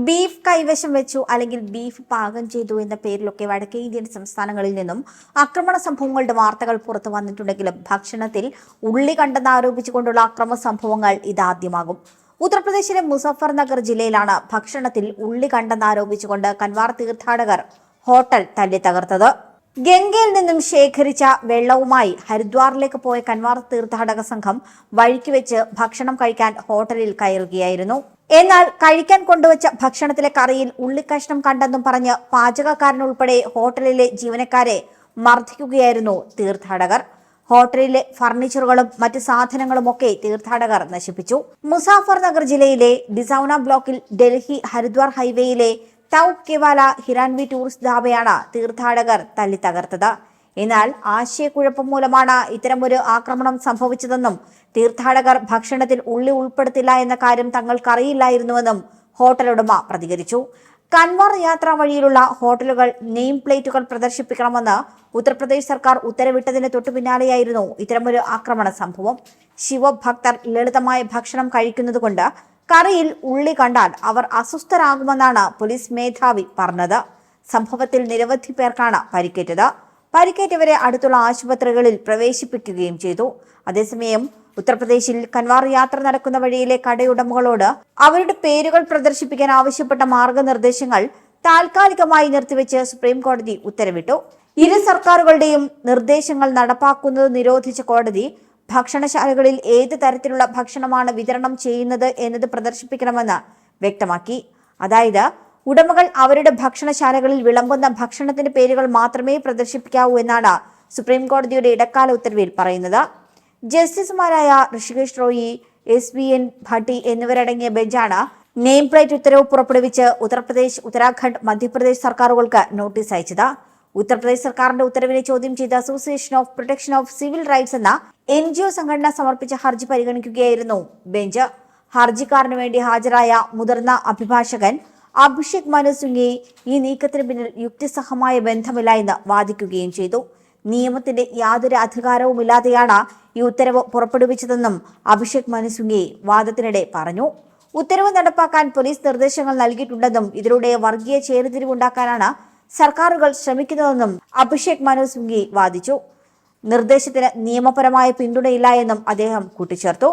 Beef കൈവശം വെച്ചു അല്ലെങ്കിൽ ബീഫ് പാകം ചെയ്തു എന്ന പേരിലൊക്കെ വടക്കേ ഇന്ത്യൻ സംസ്ഥാനങ്ങളിൽ നിന്നും ആക്രമണ സംഭവങ്ങളുടെ വാർത്തകൾ പുറത്തു വന്നിട്ടുണ്ടെങ്കിലും ഭക്ഷണത്തിൽ ഉള്ളി കണ്ടെന്ന് ആരോപിച്ചുകൊണ്ടുള്ള അക്രമ സംഭവങ്ങൾ ഇതാദ്യമാകും. ഉത്തർപ്രദേശിലെ മുസഫർനഗർ ജില്ലയിലാണ് ഭക്ഷണത്തിൽ ഉള്ളി കണ്ടെന്ന് ആരോപിച്ചുകൊണ്ട് കൻവാർ തീർത്ഥാടകർ ഹോട്ടൽ തല്ലി തകർത്തത്. ഗംഗയിൽ നിന്നും ശേഖരിച്ച വെള്ളവുമായി ഹരിദ്വാറിലേക്ക് പോയ കൻവാർ തീർത്ഥാടക സംഘം വഴിക്ക് വെച്ച് ഭക്ഷണം കഴിക്കാൻ ഹോട്ടലിൽ കയറുകയായിരുന്നു. എന്നാൽ കഴിക്കാൻ കൊണ്ടുവച്ച ഭക്ഷണത്തിലെ കറിയിൽ ഉള്ളിക്കഷ്ണം കണ്ടെന്നും പറഞ്ഞ് പാചകക്കാരനുൾപ്പെടെ ഹോട്ടലിലെ ജീവനക്കാരെ മർദ്ദിക്കുകയായിരുന്നു തീർത്ഥാടകർ. ഹോട്ടലിലെ ഫർണിച്ചറുകളും മറ്റ് സാധനങ്ങളുമൊക്കെ തീർത്ഥാടകർ നശിപ്പിച്ചു. മുസാഫർനഗർ ജില്ലയിലെ ഡിസൌന ബ്ലോക്കിൽ ഡൽഹി ഹരിദ്വാർ ഹൈവേയിലെ തൗക് കെവാല ഹിരാൻവി ടൂറിസ്റ്റ് ധാബയാണ് തീർത്ഥാടകർ തല്ലി തകർത്തത്. എന്നാൽ ആശയക്കുഴപ്പം മൂലമാണ് ഇത്തരമൊരു ആക്രമണം സംഭവിച്ചതെന്നും തീർത്ഥാടകർ ഭക്ഷണത്തിൽ ഉള്ളി ഉൾപ്പെടുത്തില്ല എന്ന കാര്യം തങ്ങൾക്കറിയില്ലായിരുന്നുവെന്നും ഹോട്ടൽ ഉടമ പ്രതികരിച്ചു. കൻവാർ യാത്രാ വഴിയിലുള്ള ഹോട്ടലുകൾ നെയിം പ്ലേറ്റുകൾ പ്രദർശിപ്പിക്കണമെന്ന് ഉത്തർപ്രദേശ് സർക്കാർ ഉത്തരവിട്ടതിന് തൊട്ടു പിന്നാലെയായിരുന്നു ഇത്തരമൊരു ആക്രമണ സംഭവം. ശിവഭക്തർ ലളിതമായ ഭക്ഷണം കഴിക്കുന്നതുകൊണ്ട് കറിയിൽ ഉള്ളി കണ്ടാൽ അവർ അസ്വസ്ഥരാകുമെന്നാണ് പോലീസ് മേധാവി പറഞ്ഞത്. സംഭവത്തിൽ നിരവധി പേർക്കാണ് പരിക്കേറ്റവരെ അടുത്തുള്ള ആശുപത്രികളിൽ പ്രവേശിപ്പിക്കുകയും ചെയ്തു. അതേസമയം ഉത്തർപ്രദേശിൽ കൻവാർ യാത്ര നടക്കുന്ന വഴിയിലെ കടയുടമകളോട് അവരുടെ പേരുകൾ പ്രദർശിപ്പിക്കാൻ ആവശ്യപ്പെട്ട മാർഗനിർദ്ദേശങ്ങൾ താൽക്കാലികമായി നിർത്തിവെച്ച് സുപ്രീം കോടതി ഉത്തരവിട്ടു. ഇരു സർക്കാരുകളുടെയും നിർദ്ദേശങ്ങൾ നടപ്പാക്കുന്നത് നിരോധിച്ച കോടതി ഭക്ഷണശാലകളിൽ ഏത് തരത്തിലുള്ള ഭക്ഷണമാണ് വിതരണം ചെയ്യുന്നത് എന്നത് പ്രദർശിപ്പിക്കണമെന്ന് വ്യക്തമാക്കി. അതായത് ഉടമകൾ അവരുടെ ഭക്ഷണശാലകളിൽ വിളമ്പുന്ന ഭക്ഷണത്തിന്റെ പേരുകൾ മാത്രമേ പ്രദർശിപ്പിക്കാവൂ എന്നാണ് സുപ്രീം കോടതിയുടെ ഇടക്കാല ഉത്തരവിൽ പറയുന്നത്. ജസ്റ്റിസുമാരായ ഋഷികേഷ് റോയി, SBN ഭട്ടി എന്നിവരടങ്ങിയ ബെഞ്ചാണ് നെയിം പ്ലേറ്റ് ഉത്തരവ് പുറപ്പെടുവിച്ച് ഉത്തർപ്രദേശ്, ഉത്തരാഖണ്ഡ്, മധ്യപ്രദേശ് സർക്കാരുകൾക്ക് നോട്ടീസ് അയച്ചത്. ഉത്തർപ്രദേശ് സർക്കാരിന്റെ ഉത്തരവിനെ ചോദ്യം ചെയ്ത് association of protection of civil rights എന്ന NGO സംഘടന സമർപ്പിച്ച ഹർജി പരിഗണിക്കുകയായിരുന്നു ബെഞ്ച്. ഹർജിക്കാരന് വേണ്ടി ഹാജരായ മുതിർന്ന അഭിഭാഷകൻ അഭിഷേക് മനു സിംഗ്വി ഈ നീക്കത്തിന് പിന്നിൽ യുക്തിസഹമായ ബന്ധമില്ല എന്ന് വാദിക്കുകയും ചെയ്തു. നിയമത്തിന്റെ യാതൊരു അധികാരവുമില്ലാതെയാണ് ഈ ഉത്തരവ് പുറപ്പെടുവിച്ചതെന്നും അഭിഷേക് മനു സിംഗ്വി വാദത്തിനിടെ പറഞ്ഞു. ഉത്തരവ് നടപ്പാക്കാൻ പോലീസ് നിർദ്ദേശങ്ങൾ നൽകിയിട്ടുണ്ടെന്നും ഇതിലൂടെ വർഗീയ ചേരിതിരിവുണ്ടാക്കാനാണ് സർക്കാരുകൾ ശ്രമിക്കുന്നതെന്നും അഭിഷേക് മനു സിംഗ്വി വാദിച്ചു. നിർദ്ദേശത്തിന് നിയമപരമായ പിന്തുണയില്ല എന്നും അദ്ദേഹം കൂട്ടിച്ചേർത്തു.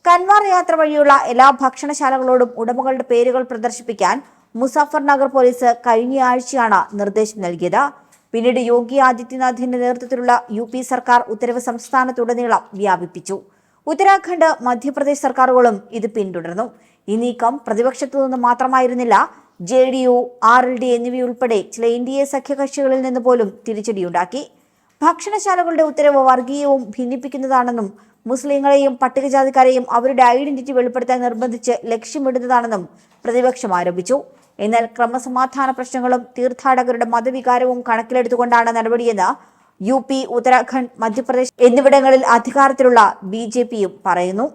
കൻവാർ യാത്ര വഴിയുള്ള എല്ലാ ഭക്ഷണശാലകളോടും ഉടമകളുടെ പേരുകൾ പ്രദർശിപ്പിക്കാൻ മുസഫർനഗർ പോലീസ് കഴിഞ്ഞയാഴ്ചയാണ് നിർദ്ദേശം നൽകിയത്. പിന്നീട് യോഗി ആദിത്യനാഥിന്റെ നേതൃത്വത്തിലുള്ള UP സർക്കാർ ഉത്തരവ് സംസ്ഥാനത്തുടനീളം വ്യാപിപ്പിച്ചു. ഉത്തരാഖണ്ഡ്, മധ്യപ്രദേശ് സർക്കാരുകളും ഇത് പിന്തുടർന്നു. ഈ നീക്കം പ്രതിപക്ഷത്തു നിന്ന് മാത്രമായിരുന്നില്ല. JDU, RLD എന്നിവയുൾപ്പെടെ ചില NDA സഖ്യകക്ഷികളിൽ നിന്ന് പോലും തിരിച്ചടിയുണ്ടാക്കി. ഭക്ഷണശാലകളുടെ ഉത്തരവ് വർഗീയവും ഭിന്നിപ്പിക്കുന്നതാണെന്നും മുസ്ലിങ്ങളെയും പട്ടികജാതിക്കാരെയും അവരുടെ ഐഡന്റിറ്റി വെളിപ്പെടുത്താൻ നിർബന്ധിച്ച് ലക്ഷ്യമിടുന്നതാണെന്നും പ്രതിപക്ഷം ആരോപിച്ചു. എന്നാൽ ക്രമസമാധാന പ്രശ്നങ്ങളും തീർത്ഥാടകരുടെ മതവികാരവും കണക്കിലെടുത്തുകൊണ്ടാണ് നടപടിയെന്ന് UP, ഉത്തരാഖണ്ഡ്, മധ്യപ്രദേശ് എന്നിവിടങ്ങളിൽ അധികാരത്തിലുള്ള BJPയും പറയുന്നു.